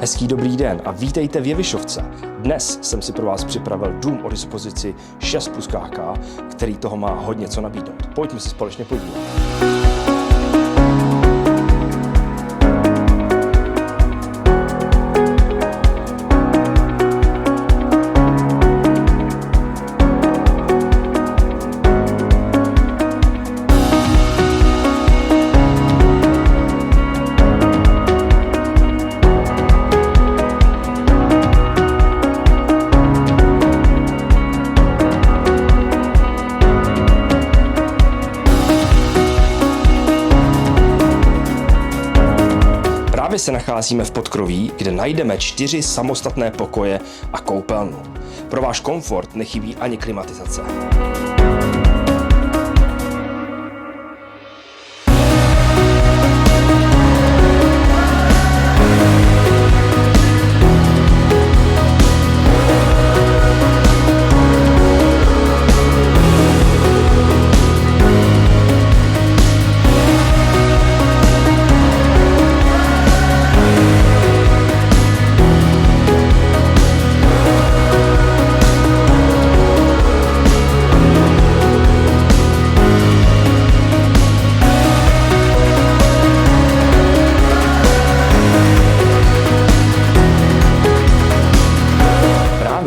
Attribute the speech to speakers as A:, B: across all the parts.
A: Hezký dobrý den a vítejte v Jevišovce. Dnes jsem si pro vás připravil dům o dispozici 6+ KK, který toho má hodně co nabídnout. Pojďme se společně podívat. Právě se nacházíme v podkroví, kde najdeme 4 samostatné pokoje a koupelnu. Pro váš komfort nechybí ani klimatizace.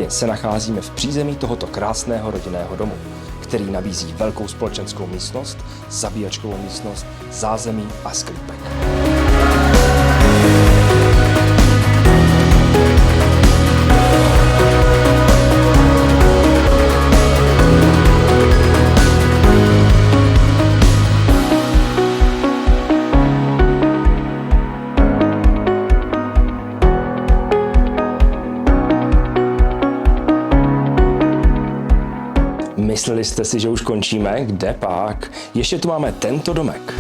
A: Se nacházíme v přízemí tohoto krásného rodinného domu, který nabízí velkou společenskou místnost, zabíjačkovou místnost, zázemí a sklípek. Mysleli jste si, že už končíme? Kde pak? Ještě tu máme tento domek.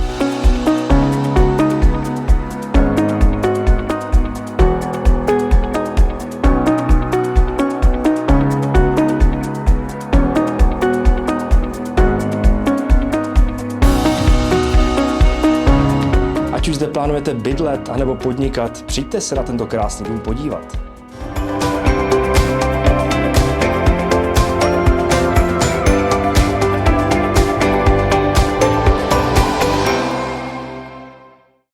A: Ať už zde plánujete bydlet anebo podnikat, přijďte se na tento krásný dům podívat.